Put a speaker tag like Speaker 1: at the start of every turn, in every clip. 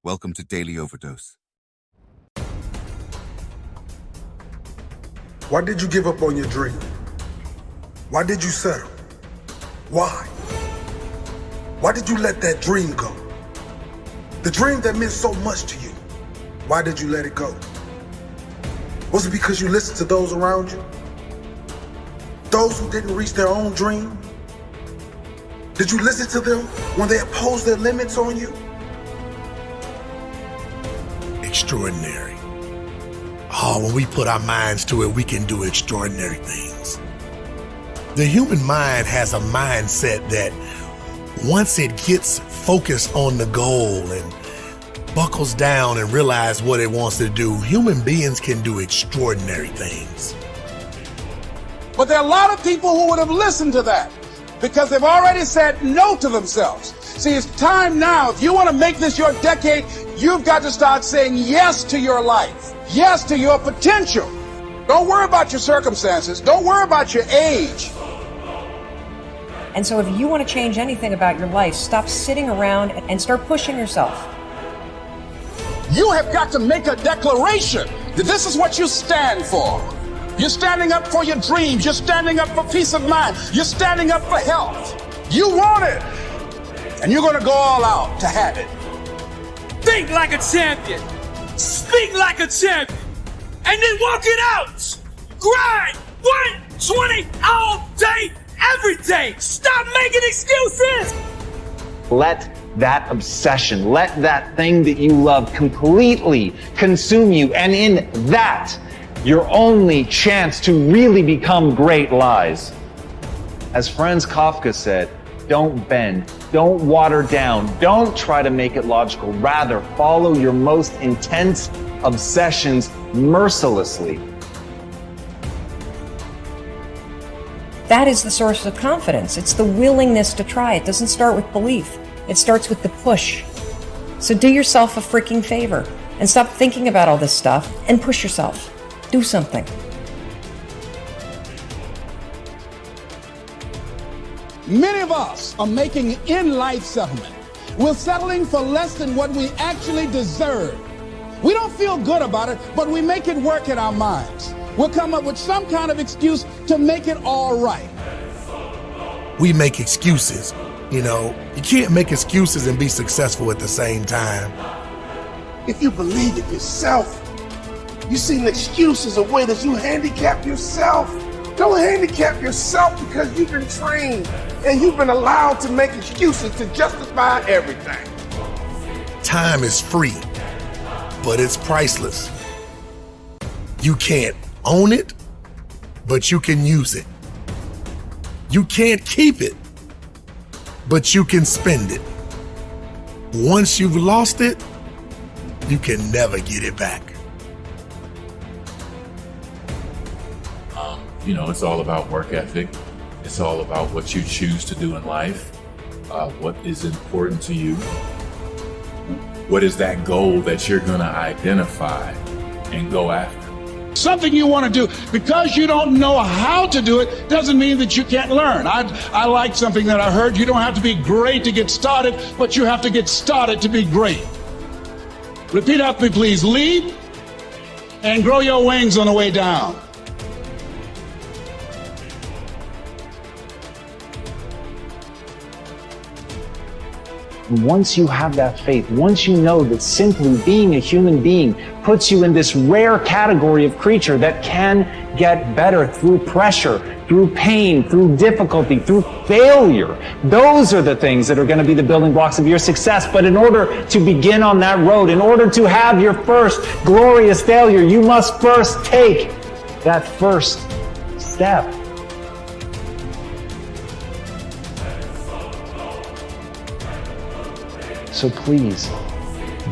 Speaker 1: Welcome to Daily Overdose.
Speaker 2: Why did you give up on your dream? Why did you settle? Why? Why did you let that dream go? The dream that meant so much to you. Why did you let it go? Was it because you listened to those around you? Those who didn't reach their own dream? Did you listen to them when they imposed their limits on you?
Speaker 3: Extraordinary. Oh, when we put our minds to it, we can do extraordinary things. The human mind has a mindset that once it gets focused on the goal and buckles down and realizes what it wants to do, human beings can do extraordinary things.
Speaker 4: But there are a lot of people who would have listened to that because they've already said no to themselves. See, it's time now. If you want to make this your decade, you've got to start saying yes to your life, yes to your potential. Don't worry about your circumstances. Don't worry about your age.
Speaker 5: And so if you want to change anything about your life, stop sitting around and start pushing yourself.
Speaker 4: You have got to make a declaration that this is what you stand for. You're standing up for your dreams. You're standing up for peace of mind. You're standing up for health. You want it. And you're going to go all out to have it.
Speaker 6: Think like a champion. Speak like a champion. And then walk it out. Grind 120 all day, every day. Stop making excuses.
Speaker 7: Let that obsession, let that thing that you love completely consume you. And in that, your only chance to really become great lies. As Franz Kafka said, don't bend, don't water down, don't try to make it logical. Rather, follow your most intense obsessions mercilessly.
Speaker 5: That is the source of confidence. It's the willingness to try. It doesn't start with belief. It starts with the push. So do yourself a freaking favor and stop thinking about all this stuff and push yourself. Do something.
Speaker 4: Many of us are making in-life settlement. We're settling for less than what we actually deserve. We don't feel good about it, but we make it work in our minds. We'll come up with some kind of excuse to make it all right.
Speaker 3: We make excuses. You know, you can't make excuses and be successful at the same time.
Speaker 2: If you believe it yourself, you see an excuse as a way that you handicap yourself. Don't handicap yourself because you've been trained and you've been allowed to make excuses to justify everything.
Speaker 3: Time is free, but it's priceless. You can't own it, but you can use it. You can't keep it, but you can spend it. Once you've lost it, you can never get it back.
Speaker 8: It's all about work ethic. It's all about what you choose to do in life, what is important to you. What is that goal that you're going to identify and go after?
Speaker 4: Something you want to do. Because you don't know how to do it doesn't mean that you can't learn. I like something that I heard. You don't have to be great to get started, but you have to get started to be great. Repeat after me, please. Lead and grow your wings on the way down.
Speaker 7: Once you have that faith, once you know that simply being a human being puts you in this rare category of creature that can get better through pressure, through pain, through difficulty, through failure, those are the things that are going to be the building blocks of your success. But in order to begin on that road, in order to have your first glorious failure, you must first take that first step. So please,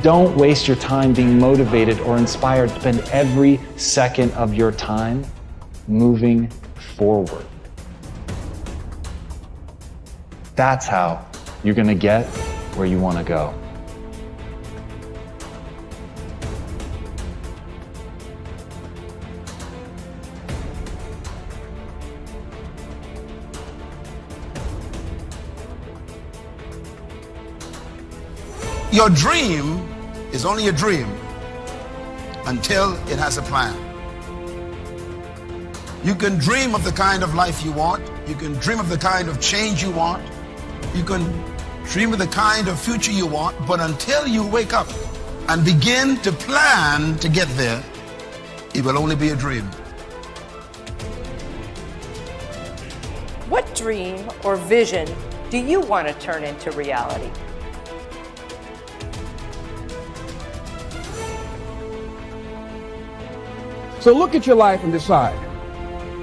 Speaker 7: don't waste your time being motivated or inspired. Spend every second of your time moving forward. That's how you're going to get where you want to go.
Speaker 2: Your dream
Speaker 1: is only a dream until it has a plan. You can dream of the kind of life you want. You can dream of the kind of change you want. You can dream of the kind of future you want, but until you wake up and begin to plan to get there, it will only be a dream.
Speaker 9: What dream or vision do you want to turn into reality?
Speaker 4: So look at your life and decide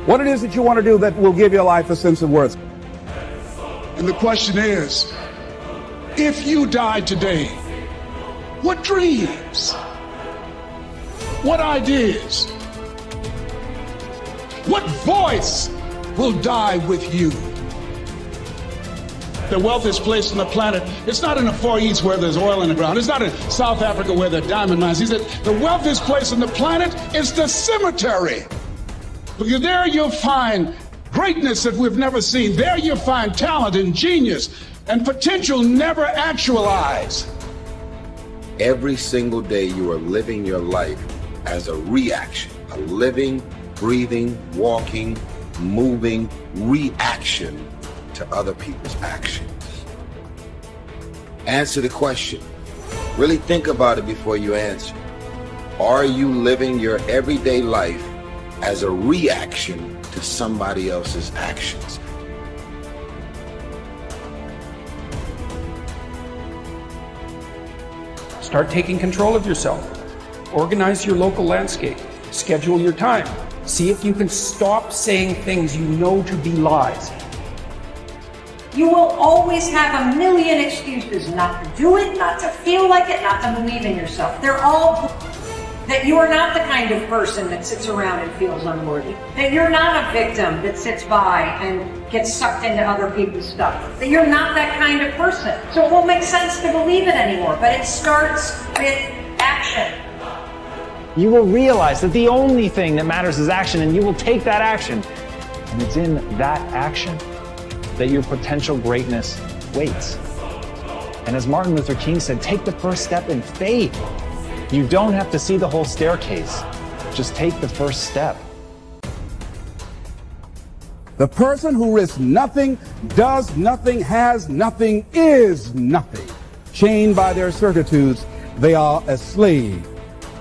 Speaker 4: what it is that you want to do that will give your life a sense of worth. And the question is, if you died today, what dreams, what ideas, what voice will die with you? The wealthiest place on the planet, it's not in the Far East where there's oil in the ground. It's not in South Africa where there are diamond mines. He said the wealthiest place on the planet is the cemetery. Because there you'll find greatness that we've never seen. There you'll find talent and genius and potential never actualized.
Speaker 10: Every single day you are living your life as a reaction, a living, breathing, walking, moving reaction to other people's actions. Answer the question. Really think about it before you answer. Are you living your everyday life as a reaction to somebody else's actions?
Speaker 11: Start taking control of yourself. Organize your local landscape. Schedule your time. See if you can stop saying things you know to be lies.
Speaker 5: You will always have a million excuses not to do it, not to feel like it, not to believe in yourself. They're all that you are not the kind of person that sits around and feels unworthy. That you're not a victim that sits by and gets sucked into other people's stuff. That you're not that kind of person. So it won't make sense to believe it anymore, but it starts with action.
Speaker 7: You will realize that the only thing that matters is action, and you will take that action. And it's in that action that your potential greatness waits. And as Martin Luther King said, take the first step in faith. You don't have to see the whole staircase. Just take the first step.
Speaker 4: The person who risks nothing, does nothing, has nothing, is nothing. Chained by their certitudes, they are a slave.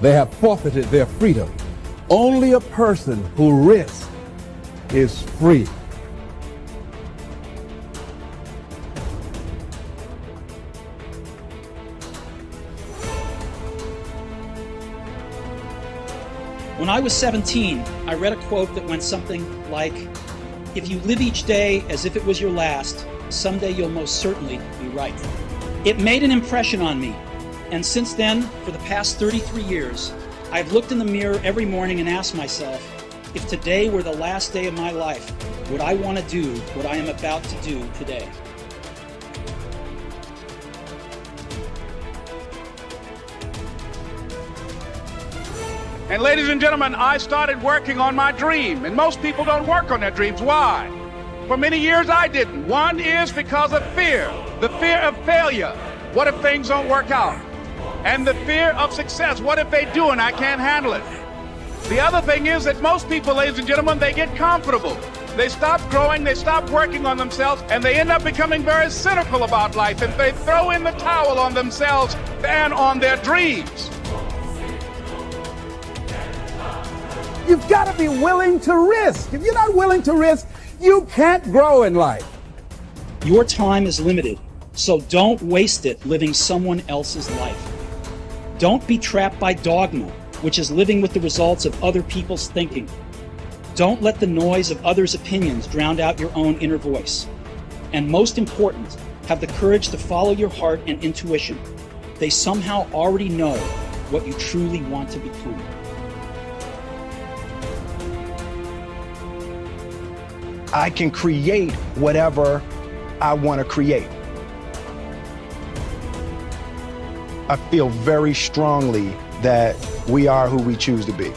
Speaker 4: They have forfeited their freedom. Only a person who risks is free.
Speaker 12: When I was 17, I read a quote that went something like, "If you live each day as if it was your last, someday you'll most certainly be right." It made an impression on me, and since then, for the past 33 years, I've looked in the mirror every morning and asked myself, if today were the last day of my life, would I want to do what I am about to do today?
Speaker 4: And ladies and gentlemen, I started working on my dream. And most people don't work on their dreams. Why? For many years I didn't. One is because of fear. The fear of failure. What if things don't work out? And the fear of success. What if they do and I can't handle it? The other thing is that most people, ladies and gentlemen, they get comfortable. They stop growing, they stop working on themselves, and they end up becoming very cynical about life. And they throw in the towel on themselves and on their dreams. You've got to be willing to risk. If you're not willing to risk, you can't grow in life.
Speaker 12: Your time is limited, so don't waste it living someone else's life. Don't be trapped by dogma, which is living with the results of other people's thinking. Don't let the noise of others' opinions drown out your own inner voice. And most important, have the courage to follow your heart and intuition. They somehow already know what you truly want to become.
Speaker 13: I can create whatever I want to create. I feel very strongly that we are who we choose to be.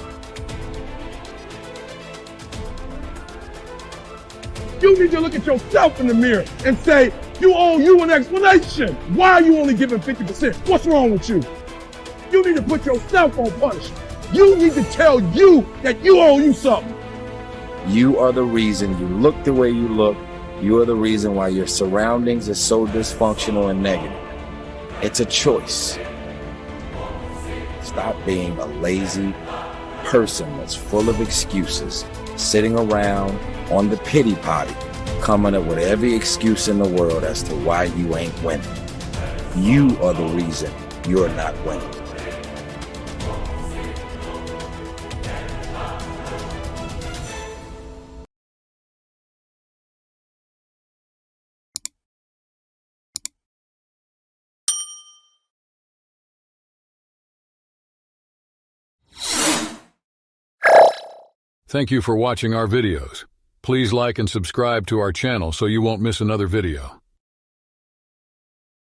Speaker 14: You need to look at yourself in the mirror and say, you owe you an explanation. Why are you only giving 50%? What's wrong with you? You need to put yourself on punishment. You need to tell you that you owe you something.
Speaker 10: You are the reason you look the way you look. You are the reason why your surroundings are so dysfunctional and negative. It's a choice. Stop being a lazy person that's full of excuses, sitting around on the pity potty, coming up with every excuse in the world as to why you ain't winning. You are the reason you're not winning.
Speaker 15: Thank you for watching our videos. Please like and subscribe to our channel so you won't miss another video.